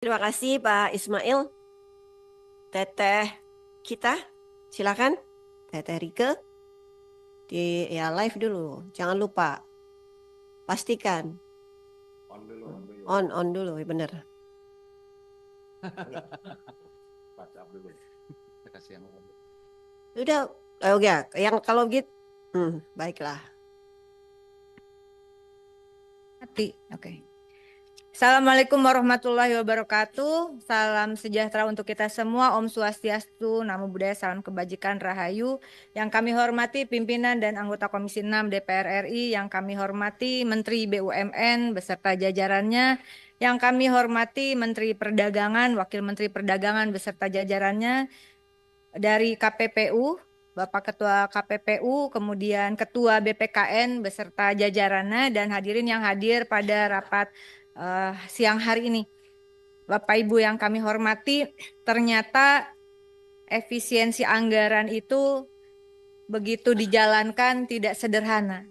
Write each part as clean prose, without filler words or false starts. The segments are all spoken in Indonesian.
Terima kasih Pak Ismail. Teteh kita, silakan. Teteh Rike di ya live dulu. Jangan lupa pastikan On dulu, on dulu. on dulu, bener. WhatsApp dulu. Kasih yang Udah, oh ya, yang kalau gitu, baiklah. Mati. Oke. Assalamualaikum warahmatullahi wabarakatuh. Salam sejahtera untuk kita semua. Om Swastiastu, Namo Buddhaya, salam kebajikan, Rahayu. Yang kami hormati pimpinan dan anggota Komisi 6 DPR RI, yang kami hormati Menteri BUMN beserta jajarannya, yang kami hormati Menteri Perdagangan, Wakil Menteri Perdagangan beserta jajarannya, dari KPPU, Bapak Ketua KPPU, kemudian Ketua BPKN beserta jajarannya, dan hadirin yang hadir pada rapat siang hari ini. Bapak Ibu yang kami hormati, ternyata efisiensi anggaran itu begitu dijalankan tidak sederhana.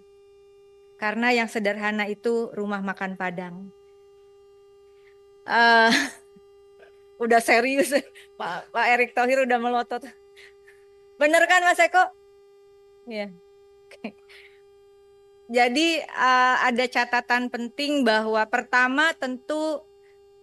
Karena yang sederhana itu rumah makan Padang. Udah serius, Pak Erick Thohir udah melotot. Bener kan Mas Eko? Iya. Jadi ada catatan penting bahwa pertama tentu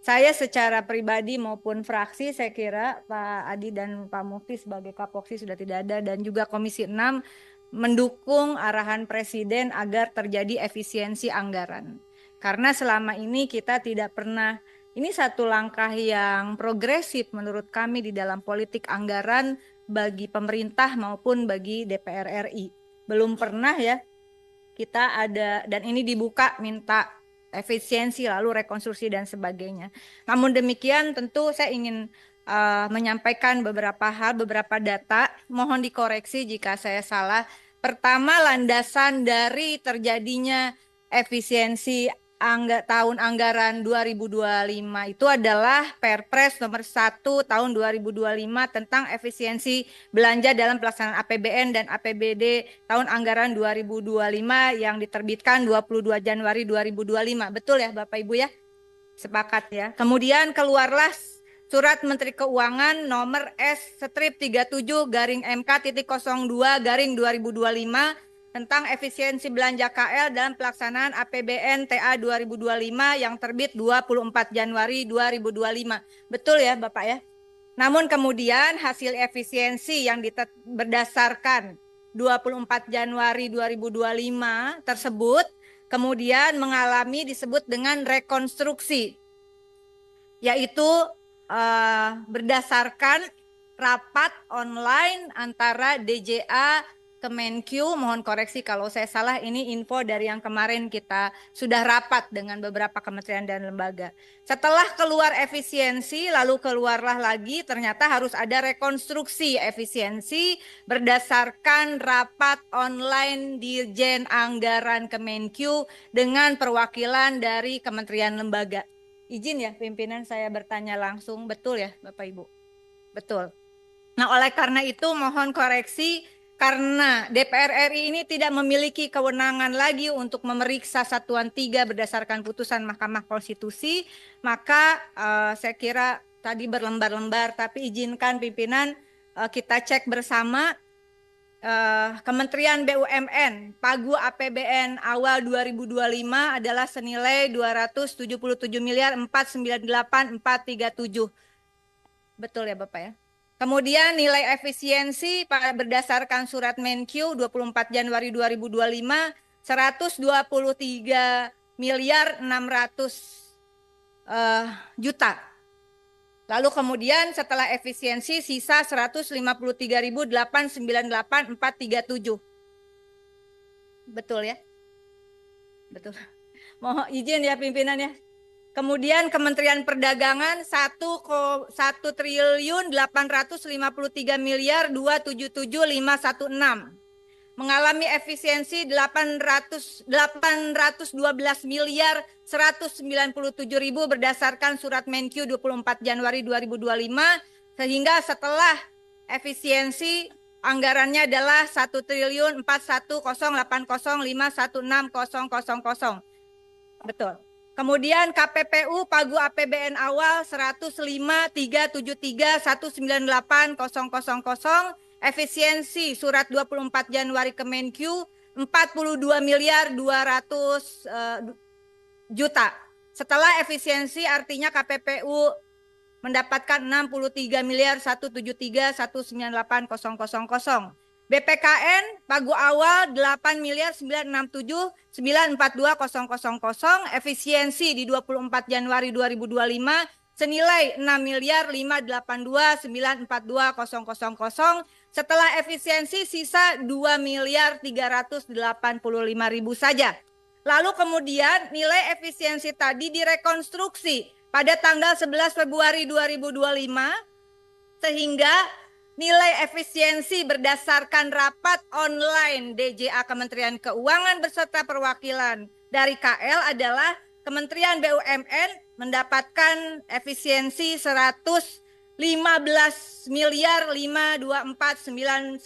saya secara pribadi maupun fraksi, saya kira Pak Adi dan Pak Mufti sebagai Kapoksi sudah tidak ada, dan juga Komisi 6 mendukung arahan Presiden agar terjadi efisiensi anggaran. Karena selama ini kita tidak pernah, ini satu langkah yang progresif menurut kami di dalam politik anggaran bagi pemerintah maupun bagi DPR RI. Belum pernah ya kita ada, dan ini dibuka minta efisiensi lalu rekonstruksi dan sebagainya. Namun demikian tentu saya ingin menyampaikan beberapa hal, beberapa data, mohon dikoreksi jika saya salah. Pertama, landasan dari terjadinya efisiensi tahun anggaran 2025 itu adalah Perpres nomor 1 tahun 2025 tentang efisiensi belanja dalam pelaksanaan APBN dan APBD tahun anggaran 2025 yang diterbitkan 22 Januari 2025. Betul ya Bapak Ibu ya? Sepakat ya. Kemudian keluarlah Surat Menteri Keuangan nomor S-37-MK.02-2025 tentang efisiensi belanja KL dalam pelaksanaan APBN TA 2025 yang terbit 24 Januari 2025. Betul ya Bapak ya? Namun kemudian hasil efisiensi yang berdasarkan 24 Januari 2025 tersebut kemudian mengalami disebut dengan rekonstruksi, yaitu berdasarkan rapat online antara DJA Kemenkyu, mohon koreksi kalau saya salah, ini info dari yang kemarin kita sudah rapat dengan beberapa kementerian dan lembaga. Setelah keluar efisiensi, lalu keluarlah lagi ternyata harus ada rekonstruksi efisiensi berdasarkan rapat online Dirjen Anggaran Kemenkyu dengan perwakilan dari kementerian lembaga. Izin ya pimpinan saya bertanya langsung, betul ya Bapak Ibu? Betul. Nah oleh karena itu mohon koreksi, karena DPR RI ini tidak memiliki kewenangan lagi untuk memeriksa Satuan 3 berdasarkan putusan Mahkamah Konstitusi, maka saya kira tadi berlembar-lembar, tapi izinkan pimpinan kita cek bersama. Kementerian BUMN Pagu APBN awal 2025 adalah senilai 277 miliar 498.437. Betul ya Bapak ya? Kemudian nilai efisiensi berdasarkan surat Menkyu 24 Januari 2025 123 miliar 600 juta. Lalu kemudian setelah efisiensi sisa 153.898.437. Betul ya? Betul. Mohon izin ya pimpinan ya. Kemudian Kementerian Perdagangan 1.853 miliar 277.516 mengalami efisiensi 812 miliar 197.000 berdasarkan surat Menkyu 24 Januari 2025, sehingga setelah efisiensi anggarannya adalah 1.041.080.516.000. Betul. Kemudian KPPU pagu APBN awal 105.373.198.000, efisiensi surat 24 Januari Kemenkyu 42 miliar 200 juta. Setelah efisiensi artinya KPPU mendapatkan 63 miliar 173.198.000. BPKN pagu awal 8 miliar 967.942.000, efisiensi di 24 Januari 2025 senilai 6 miliar 582.942.000. Setelah efisiensi sisa 2 miliar 385.000 saja. Lalu kemudian nilai efisiensi tadi direkonstruksi pada tanggal 11 Februari 2025 sehingga nilai efisiensi berdasarkan rapat online DJA Kementerian Keuangan beserta perwakilan dari KL adalah Kementerian BUMN mendapatkan efisiensi 115 miliar 524.996.000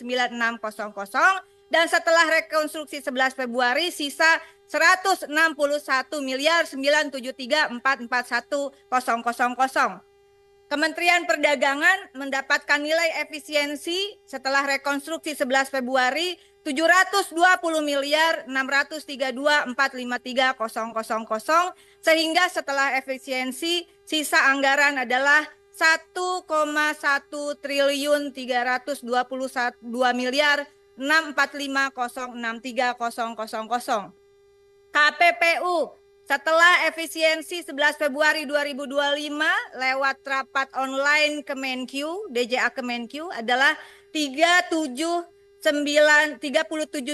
dan setelah rekonstruksi 11 Februari sisa 161 miliar 973.441.000. Kementerian Perdagangan mendapatkan nilai efisiensi setelah rekonstruksi 11 Februari 720 miliar 632.453.000 sehingga setelah efisiensi sisa anggaran adalah 1,1 triliun 322 miliar 645.063.000. KPPU setelah efisiensi 11 Februari 2025 lewat rapat online Kemenkyu, DJA Kemenkyu adalah 37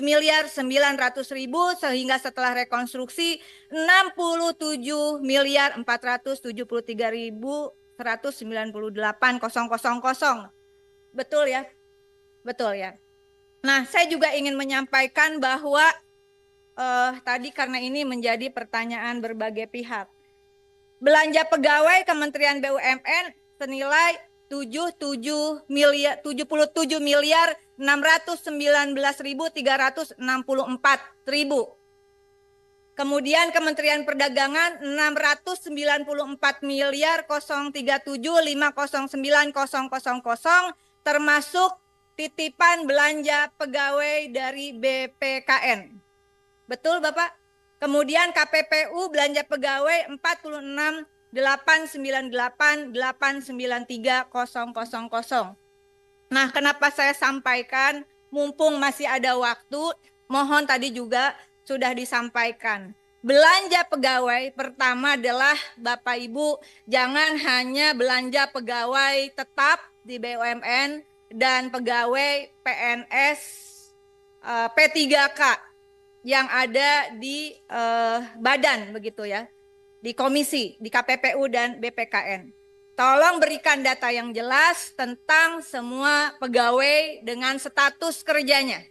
miliar 900.000 sehingga setelah rekonstruksi 67 miliar 473.198.000. Betul ya? Betul ya. Nah, saya juga ingin menyampaikan bahwa tadi karena ini menjadi pertanyaan berbagai pihak. Belanja pegawai Kementerian BUMN senilai 77 miliar 619.364.000. Kemudian Kementerian Perdagangan 694 miliar 037.509.000 termasuk titipan belanja pegawai dari BPKN. Betul Bapak? Kemudian KPPU belanja pegawai 46.898.893.000. Nah, kenapa saya sampaikan mumpung masih ada waktu, mohon tadi juga sudah disampaikan. Belanja pegawai pertama adalah Bapak Ibu jangan hanya belanja pegawai tetap di BUMN dan pegawai PNS P3K yang ada di badan begitu ya, di komisi, di KPPU dan BPKN. Tolong berikan data yang jelas tentang semua pegawai dengan status kerjanya.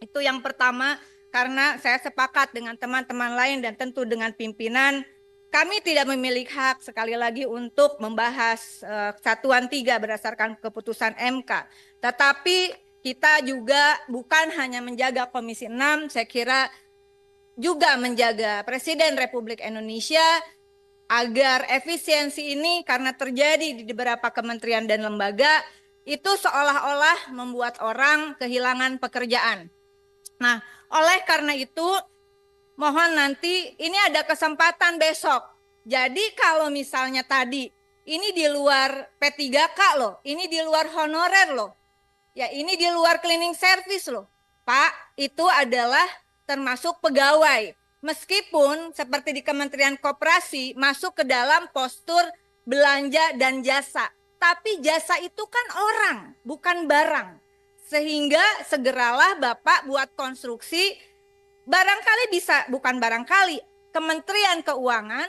Itu yang pertama, karena saya sepakat dengan teman-teman lain dan tentu dengan pimpinan, kami tidak memiliki hak sekali lagi untuk membahas Satuan 3 berdasarkan keputusan MK. Tetapi kita juga bukan hanya menjaga Komisi 6, saya kira juga menjaga Presiden Republik Indonesia agar efisiensi ini karena terjadi di beberapa kementerian dan lembaga itu seolah-olah membuat orang kehilangan pekerjaan. Nah, oleh karena itu mohon nanti ini ada kesempatan besok. Jadi kalau misalnya tadi ini di luar P3K loh, ini di luar honorer loh. Ya ini di luar cleaning service loh. Pak, itu adalah termasuk pegawai. Meskipun seperti di Kementerian Koperasi masuk ke dalam postur belanja dan jasa. Tapi jasa itu kan orang, bukan barang. Sehingga segeralah Bapak buat konstruksi, barangkali bisa, bukan barangkali, Kementerian Keuangan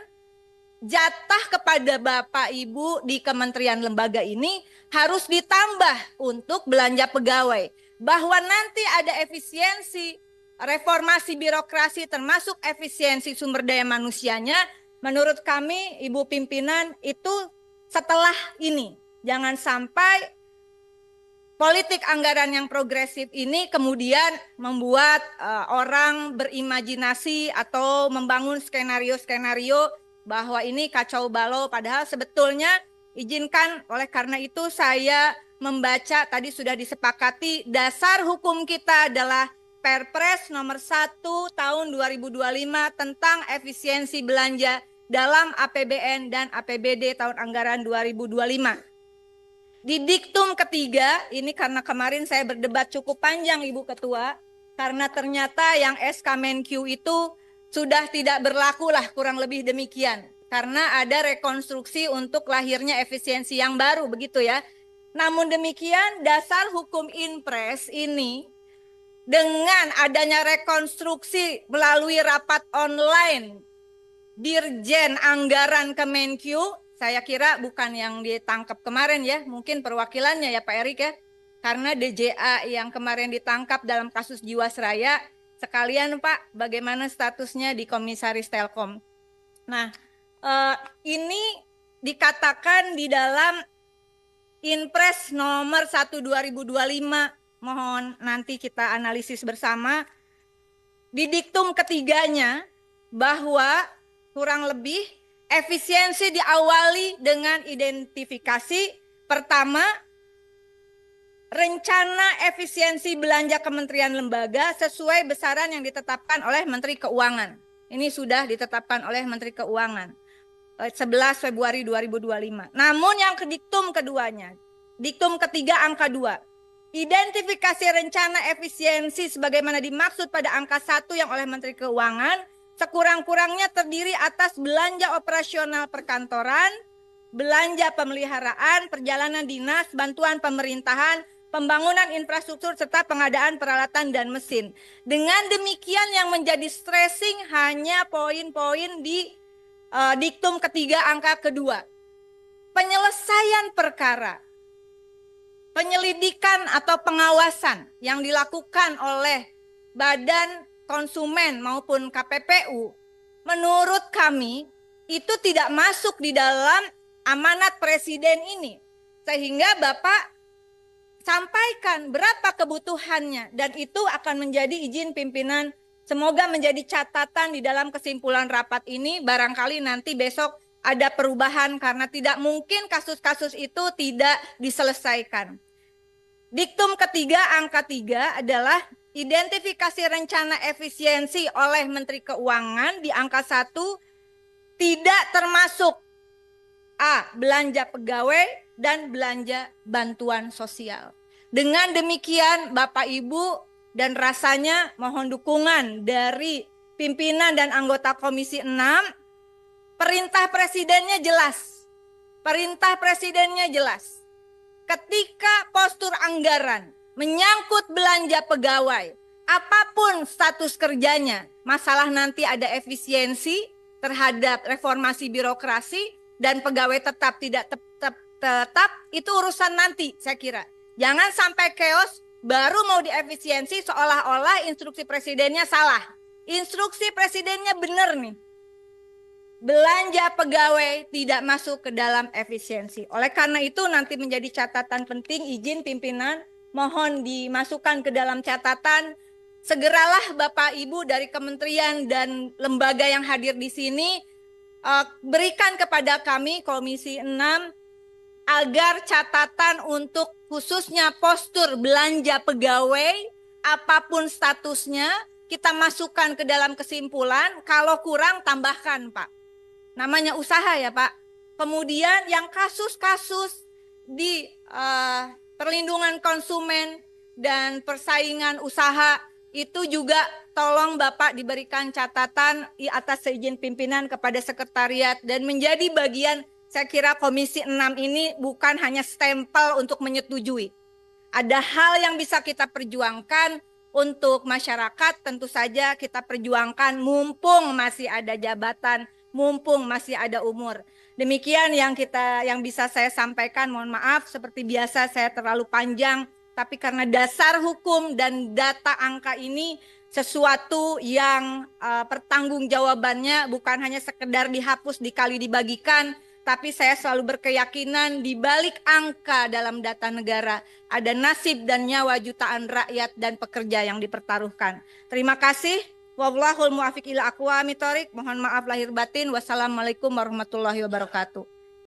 jatah kepada Bapak Ibu di kementerian lembaga ini harus ditambah untuk belanja pegawai. Bahwa nanti ada efisiensi, reformasi birokrasi termasuk efisiensi sumber daya manusianya, menurut kami Ibu pimpinan itu setelah ini. Jangan sampai politik anggaran yang progresif ini kemudian membuat orang berimajinasi atau membangun skenario-skenario bahwa ini kacau balau, padahal sebetulnya izinkan oleh karena itu saya membaca tadi sudah disepakati dasar hukum kita adalah Perpres nomor 1 tahun 2025 tentang efisiensi belanja dalam APBN dan APBD tahun anggaran 2025. Di diktum ketiga, ini karena kemarin saya berdebat cukup panjang Ibu Ketua, karena ternyata yang SK Menkyu itu sudah tidak berlaku lah, kurang lebih demikian. Karena ada rekonstruksi untuk lahirnya efisiensi yang baru, begitu ya. Namun demikian dasar hukum Inpres ini dengan adanya rekonstruksi melalui rapat online Dirjen Anggaran Kemenkyu, saya kira bukan yang ditangkap kemarin ya, mungkin perwakilannya ya Pak Erik ya. Karena DJA yang kemarin ditangkap dalam kasus Jiwasraya, sekalian Pak, bagaimana statusnya di Komisaris Telkom. Nah, ini dikatakan di dalam Inpres nomor 1 2025, mohon nanti kita analisis bersama. Di diktum ketiganya bahwa kurang lebih efisiensi diawali dengan identifikasi pertama, rencana efisiensi belanja kementerian lembaga sesuai besaran yang ditetapkan oleh Menteri Keuangan. Ini sudah ditetapkan oleh Menteri Keuangan 11 Februari 2025. Namun yang ke diktum keduanya, diktum ketiga angka 2. Identifikasi rencana efisiensi sebagaimana dimaksud pada angka 1 yang oleh Menteri Keuangan sekurang-kurangnya terdiri atas belanja operasional perkantoran, belanja pemeliharaan, perjalanan dinas, bantuan pemerintahan, pembangunan infrastruktur, serta pengadaan peralatan dan mesin. Dengan demikian yang menjadi stressing hanya poin-poin di diktum ketiga angka kedua. Penyelesaian perkara, penyelidikan atau pengawasan yang dilakukan oleh Badan Konsumen maupun KPPU, menurut kami itu tidak masuk di dalam amanat Presiden ini. Sehingga Bapak sampaikan berapa kebutuhannya dan itu akan menjadi izin pimpinan. Semoga menjadi catatan di dalam kesimpulan rapat ini. Barangkali nanti besok ada perubahan karena tidak mungkin kasus-kasus itu tidak diselesaikan. Diktum ketiga angka 3 adalah identifikasi rencana efisiensi oleh Menteri Keuangan di angka 1 tidak termasuk A. belanja pegawai dan belanja bantuan sosial. Dengan demikian Bapak Ibu dan rasanya mohon dukungan dari pimpinan dan anggota Komisi 6. Perintah Presidennya jelas. Perintah Presidennya jelas. Ketika postur anggaran menyangkut belanja pegawai, apapun status kerjanya, masalah nanti ada efisiensi terhadap reformasi birokrasi dan pegawai tetap tidak tetap, itu urusan nanti saya kira. Jangan sampai chaos baru mau diefisiensi seolah-olah instruksi presidennya salah. Instruksi presidennya benar nih. Belanja pegawai tidak masuk ke dalam efisiensi. Oleh karena itu nanti menjadi catatan penting, izin pimpinan mohon dimasukkan ke dalam catatan. Segeralah Bapak Ibu dari kementerian dan lembaga yang hadir di sini berikan kepada kami Komisi 6 agar catatan untuk khususnya postur belanja pegawai apapun statusnya kita masukkan ke dalam kesimpulan. Kalau kurang tambahkan Pak. Namanya usaha ya Pak. Kemudian yang kasus-kasus di perlindungan konsumen dan persaingan usaha itu juga tolong Bapak diberikan catatan atas seizin pimpinan kepada sekretariat dan menjadi bagian. Saya kira Komisi 6 ini bukan hanya stempel untuk menyetujui. Ada hal yang bisa kita perjuangkan untuk masyarakat, tentu saja kita perjuangkan mumpung masih ada jabatan, mumpung masih ada umur. Demikian yang bisa saya sampaikan. Mohon maaf seperti biasa saya terlalu panjang, tapi karena dasar hukum dan data angka ini sesuatu yang pertanggungjawabannya bukan hanya sekedar dihapus dikali dibagikan, tapi saya selalu berkeyakinan di balik angka dalam data negara ada nasib dan nyawa jutaan rakyat dan pekerja yang dipertaruhkan. Terima kasih. Wallahul muwaffiq ila aqwamit thoriq. Mohon maaf lahir batin. Wassalamualaikum warahmatullahi wabarakatuh.